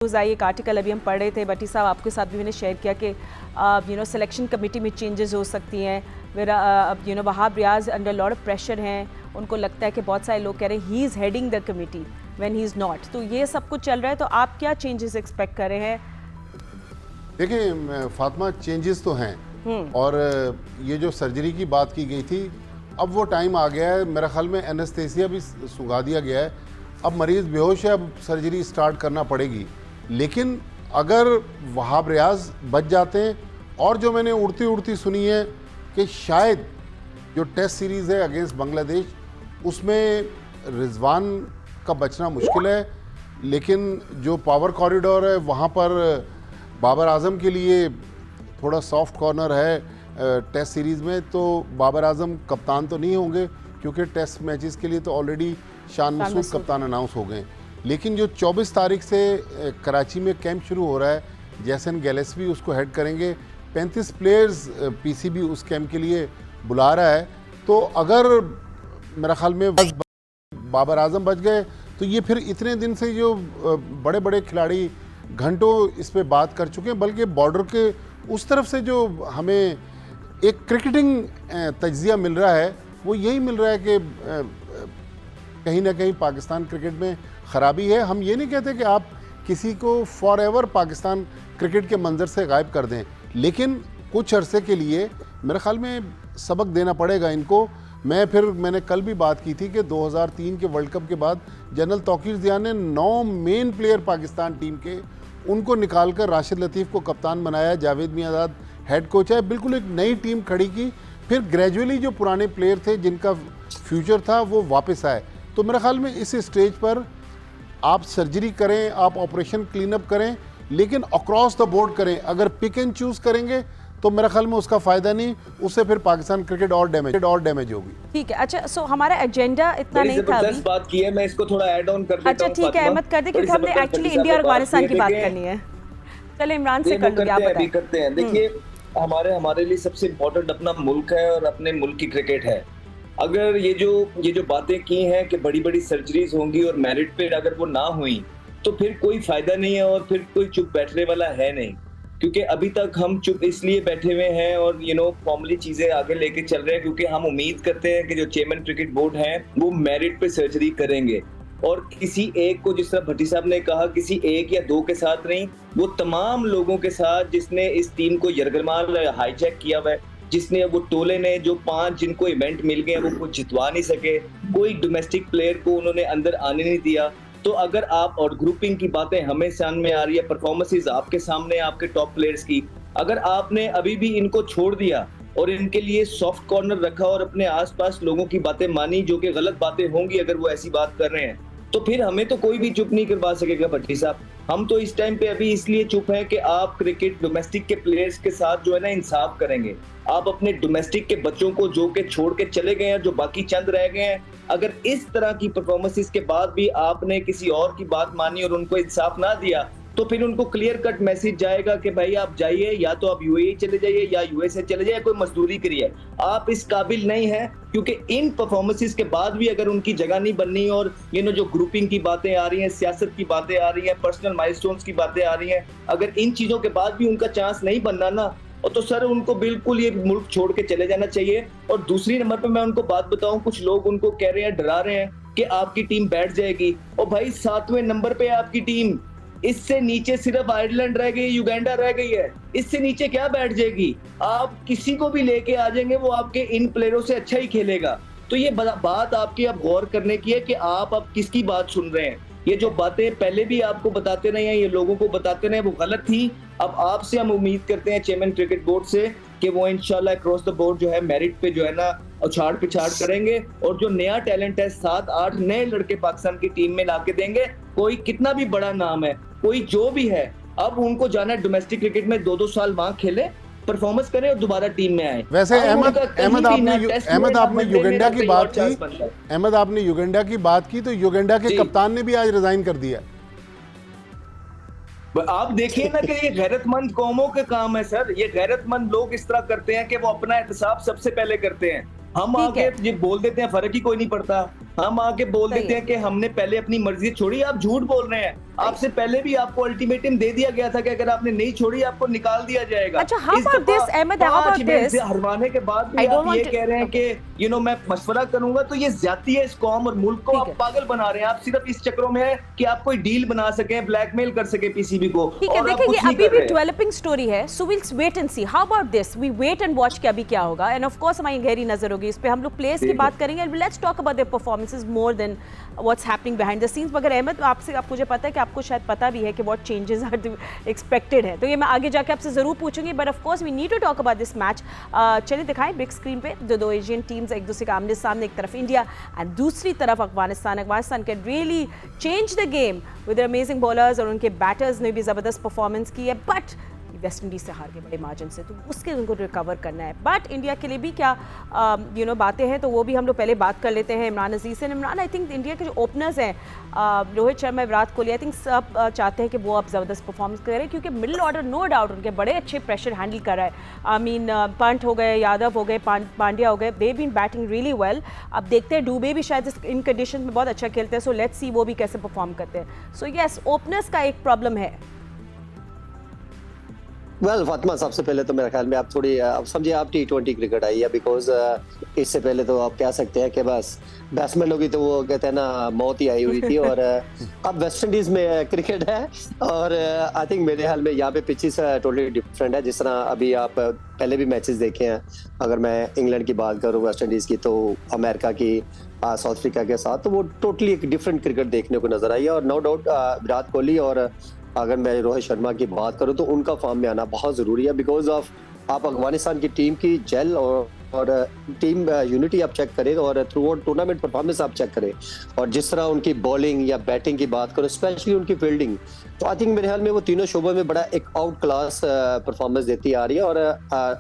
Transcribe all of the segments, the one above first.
News आई एक article अभी हम पढ़ रहे थे, भट्टी साहब आपके साथ भी मैंने शेयर किया कि सिलेक्शन कमेटी में चेंजेस हो सकती हैं। फिर Wahab Riaz under lot of pressure हैं, उनको लगता है कि बहुत सारे लोग कह रहे हैं he is heading the committee when he is not. तो ये सब कुछ चल रहा है, तो आप क्या चेंजेस एक्सपेक्ट कर रहे हैं? देखिए फातिमा, चेंजेस तो हैं और ये जो सर्जरी की बात की गई थी, अब वो टाइम आ गया है। मेरा ख्याल में एनेस्थेसिया भी सुंघा दिया गया है। अब मरीज़ बेहोश है, अब सर्जरी स्टार्ट करना पड़ेगी। लेकिन अगर वहाब रियाज बच जाते हैं, और जो मैंने उड़ती उड़ती सुनी है कि शायद जो टेस्ट सीरीज़ है अगेंस्ट बांग्लादेश, उसमें रिजवान का बचना मुश्किल है। लेकिन जो पावर कॉरिडोर है वहाँ पर बाबर आजम के लिए थोड़ा सॉफ्ट कॉर्नर है टेस्ट सीरीज़ में। तो बाबर आजम कप्तान तो नहीं होंगे, क्योंकि टेस्ट मैचेस के लिए तो ऑलरेडी शान मसूद कप्तान अनाउंस हो गए। लेकिन जो 24 तारीख से कराची में कैंप शुरू हो रहा है, जैसन गैलेस्पी उसको हेड करेंगे। 35 प्लेयर्स पीसीबी उस कैंप के लिए बुला रहा है। तो अगर मेरा ख्याल में बस बाबर आजम बच गए, तो ये फिर इतने दिन से जो बड़े बड़े खिलाड़ी घंटों इस पे बात कर चुके हैं, बल्कि बॉर्डर के उस तरफ से जो हमें एक क्रिकेटिंग तज्जिया मिल रहा है, वो यही मिल रहा है कि कहीं ना कहीं पाकिस्तान क्रिकेट में ख़राबी है। हम ये नहीं कहते कि आप किसी को फॉर एवर पाकिस्तान क्रिकेट के मंजर से गायब कर दें, लेकिन कुछ अरसे के लिए मेरे ख्याल में सबक देना पड़ेगा इनको। मैंने कल भी बात की थी कि 2003 के वर्ल्ड कप के बाद जनरल तौकीर ज़िया ने 9 मेन प्लेयर पाकिस्तान टीम के, उनको निकाल कर राशिद लतीफ़ को कप्तान बनाया, जावेद मियांदाद हेड कोच है, बिल्कुल एक नई टीम खड़ी की। फिर ग्रेजुअली जो पुराने प्लेयर थे जिनका फ्यूचर था वो वापस आए। तो मेरे ख्याल में इस स्टेज पर आप सर्जरी करें, आप ऑपरेशन क्लीन अप करें, लेकिन अक्रॉस द बोर्ड करें। अगर पिक एंड चूज़ करेंगे तो मेरे ख्याल में उसका फ़ायदा नहीं, उससे फिर पाकिस्तान क्रिकेट और डैमेज होगी। ठीक है, अच्छा, सो हमारा एजेंडा इतना नहीं था अभी। बात की है, मैं इसको थोड़ा ऐड ऑन कर देता हूं। अच्छा ठीक है, अहमद कर दे, क्योंकि हमने एक्चुअली इंडिया और अफगानिस्तान की बात करनी है। चले इमरान से कर लूंगी, आप बताएं। करते हैं। देखिए, हमारे लिए सबसे इम्पोर्टेंट अपना मुल्क है और अपने मुल्क की क्रिकेट है। अगर ये जो बातें की हैं कि बड़ी बड़ी सर्जरीज होंगी और मेरिट पे अगर वो ना हुई, तो फिर कोई फायदा नहीं है और फिर कोई चुप बैठने वाला है नहीं। क्योंकि अभी तक हम चुप इसलिए बैठे हुए हैं और फॉर्मली चीजें आगे लेके चल रहे हैं, क्योंकि हम उम्मीद करते हैं कि जो चेयरमैन क्रिकेट बोर्ड है वो मेरिट पे सर्जरी करेंगे। और किसी एक को, जिस तरह भट्टी साहब ने कहा, किसी एक या दो के साथ नहीं, वो तमाम लोगों के साथ जिसने इस टीम को यरगमाल हाईजैक किया हुआ है, जिसने वो टोले ने जो 5 जिनको इवेंट मिल गए वो कुछ जितवा नहीं सके, कोई डोमेस्टिक प्लेयर को उन्होंने अंदर आने नहीं दिया। तो अगर आप, और ग्रुपिंग की बातें हमें सामने आ रही है, परफॉर्मेंसेस आपके सामने, आपके टॉप प्लेयर्स की, अगर आपने अभी भी इनको छोड़ दिया और इनके लिए सॉफ्ट कॉर्नर रखा और अपने आसपास लोगों की बातें मानी जो कि गलत बातें होंगी अगर वो ऐसी बात कर रहे हैं, तो फिर हमें तो कोई भी चुप नहीं करवा सकेगा भट्टी साहब। हम तो इस टाइम पे अभी इसलिए चुप हैं कि आप क्रिकेट डोमेस्टिक के प्लेयर्स के साथ जो है ना इंसाफ करेंगे। आप अपने डोमेस्टिक के बच्चों को जो के छोड़ के चले गए हैं, जो बाकी चंद रह गए हैं, अगर इस तरह की परफॉर्मेंसेस के बाद भी आपने किसी और की बात मानी और उनको इंसाफ ना दिया, तो फिर उनको क्लियर कट मैसेज जाएगा कि भाई आप जाइए, या तो आप यूएई चले जाइए या यूएसए चले जाइए, कोई मजदूरी करिए, आप इस काबिल नहीं है। क्योंकि इन परफॉर्मेंसेस के बाद भी अगर उनकी जगह नहीं बननी और जो ग्रुपिंग की बातें आ रही हैं, सियासत की बातें आ रही हैं, पर्सनल माइलस्टोन्स की बातें आ रही हैं, अगर इन चीजों के बाद भी उनका चांस नहीं बनना ना, और तो सर उनको बिल्कुल ये मुल्क छोड़ के चले जाना चाहिए। और दूसरी नंबर पे मैं उनको बात बताऊं, कुछ लोग उनको कह रहे हैं, डरा रहे हैं कि आपकी टीम बैठ जाएगी। और भाई 7वें नंबर पे आपकी टीम, इससे नीचे सिर्फ आयरलैंड रह गई, युगांडा रह गई है, इससे नीचे क्या बैठ जाएगी? आप किसी को भी लेके आ जाएंगे, वो आपके इन प्लेयरों से अच्छा ही खेलेगा। तो ये बात आपकी अब गौर करने की है कि आप अब किसकी बात सुन रहे हैं। ये जो बातें पहले भी आपको बताते रहे हैं, ये लोगों को बताते रहे, वो गलत थी। अब आपसे हम उम्मीद करते हैं चेयरमैन क्रिकेट बोर्ड से कि वो इंशाल्लाह अक्रॉस द बोर्ड जो है मेरिट पे जो है ना उछाड़ पिछाड़ करेंगे, और जो नया टैलेंट है 7-8 नए लड़के पाकिस्तान की टीम में लाके देंगे। कोई कितना भी बड़ा नाम है, कोई जो भी है, अब उनको जाना है डोमेस्टिक क्रिकेट में 2-2 साल वहां खेले, परफॉर्मेंस करें और दोबारा टीम में आए। वैसे अहमद आपने युगांडा की बात की, अहमद आपने युगांडा की बात की, तो युगांडा के कप्तान ने भी आज रिजाइन कर दिया। आप देखिए ना कि ये गैरतमंद कौमों के काम है सर। ये गैरतमंद लोग इस तरह करते हैं कि वो अपना एहतसाब सबसे पहले करते हैं। हम आगे ये बोल देते हैं, फर्क ही कोई नहीं पड़ता। हम आके बोल सही देते हैं कि हमने पहले अपनी मर्जी छोड़ी, आप झूठ बोल रहे हैं। आपसे पहले भी आपको अल्टीमेटम दे दिया गया था कि अगर आपने नहीं छोड़ी आपको निकाल दिया जाएगा। अच्छा, how इस about दफा this, Ahmed, how 5 about match this? हरवाने के बाद भी I don't आप ये want to- कह रहे हैं कि मैं मशवरा करूंगा, तो ये ज्यादती है इस कौम और मुल्क को ठीक आप है। पागल बना रहे हैं। आप सिर्फ इस चक्रों में है कि आप कोई डील बना सके, ब्लैकमेल कर सके पीसीबी को, ठीक है, और आप देखिए ये कुछ नहीं अभी कर भी रहे हैं। डेवलपिंग स्टोरी है, so will wait and see. How about this, we wait and watch कि अभी क्या होगा, एंड ऑफ कोर्स हमारी गहरी नजर होगी इस पे। हम लोग प्लेयर्स की ठीक है। बात करेंगे and let's talk about their performances more than what's happening behind the scenes. मगर अहमद, आपसे आप मुझे पता है कि आपको शायद पता भी है कि व्हाट चेंजेस आर एक्सपेक्टेड है, तो ये मैं आगे जाके आपसे जरूर पूछूंगी, but of course we need to talk about this match. चलिए दिखाएं बिग स्क्रीन पे दो एशियन टीम्स एक दूसरे के आमने सामने, एक तरफ इंडिया एंड दूसरी तरफ Afghanistan can really change the game with amazing bowlers, और उनके बैटर्स ने भी ज़बरदस्त परफॉर्मेंस की है, बट वेस्ट इंडीज से हार के बड़े मार्जिन से, तो उसके उनको रिकवर करना है। बट इंडिया के लिए भी क्या बातें हैं, तो वो भी हम लोग पहले बात कर लेते हैं इमरान अजीज से। इमरान, आई थिंक इंडिया के जो ओपनर्स हैं रोहित शर्मा, विराट कोहली, आई थिंक सब चाहते हैं कि वो अब ज़बरदस्त परफॉर्मेंस करें, क्योंकि मिडिल ऑर्डर नो डाउट उनके बड़े अच्छे प्रेशर हैंडल कर रहा है। आई मीन पंत हो गए, यादव हो गए, पांड्या हो गए, they been batting really well. अब देखते हैं डूबे भी शायद इन कंडीशन में बहुत अच्छा खेलते हैं, सो लेट्स सी वो भी कैसे परफॉर्म करते हैं। सो यस, ओपनर्स का एक प्रॉब्लम है। वेल फातिमा, सबसे पहले तो मेरे ख्याल में आप थोड़ी अब समझिए आप T20 क्रिकेट आई है, बिकॉज इससे पहले तो आप कह सकते हैं कि बस बैट्समैन होगी तो वो कहते हैं ना मौत ही आई हुई थी, और अब वेस्ट इंडीज में क्रिकेट है, और आई थिंक मेरे ख्याल में यहाँ पे पिचेस टोटली डिफरेंट है। जिस तरह अभी आप पहले भी मैचेस देखे हैं, अगर मैं इंग्लैंड की बात करूँ, वेस्ट इंडीज की, तो अमेरिका की, साउथ अफ्रीका के साथ, तो वो टोटली एक डिफरेंट क्रिकेट देखने को नजर आई है। और नो डाउट विराट कोहली और अगर मैं रोहित शर्मा की बात करूं तो उनका फॉर्म में आना बहुत जरूरी है, बिकॉज ऑफ आप अफगानिस्तान की टीम की जेल और टीम यूनिटी आप चेक करें, और थ्रू आउट टूर्नामेंट परफॉर्मेंस आप चेक करें, और जिस तरह उनकी बॉलिंग या बैटिंग की बात करो, स्पेशली उनकी फील्डिंग, तो आई थिंक मेरे ख्याल में वो तीनों शोबों में बड़ा एक आउट क्लास परफॉर्मेंस देती आ रही है। और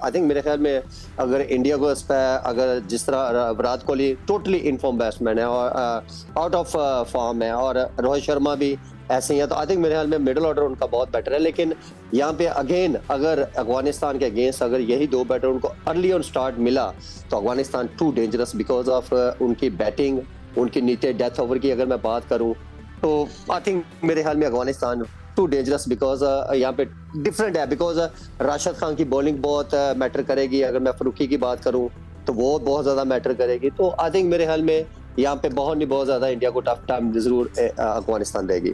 आई थिंक मेरे ख्याल में अगर इंडिया को अगर जिस तरह Virat Kohli totally inform batsman है और आउट ऑफ फॉर्म है, और रोहित शर्मा भी ऐसे ही है, तो आई थिंक मेरे ख्याल में मिडिल ऑर्डर उनका बहुत बेटर है। लेकिन यहाँ पे अगेन अगर अफगानिस्तान के अगेंस्ट अगर यही दो बैटर उनको अर्ली ऑन स्टार्ट मिला, तो Afghanistan too dangerous because of उनकी बैटिंग, उनकी नीचे डेथ ओवर की अगर मैं बात करूँ, तो आई थिंक मेरे ख्याल में अफगानिस्तान टू डेंजरस, बिकॉज यहाँ पे डिफरेंट है, बिकॉज राशिद खान की बॉलिंग बहुत मैटर करेगी। अगर मैं फरूकी की बात करूँ तो वो बहुत ज्यादा मैटर करेगी। तो आई थिंक मेरे ख्याल में यहाँ पे बहुत ज्यादा इंडिया को टफ टाइम जरूर अफगानिस्तान देगी।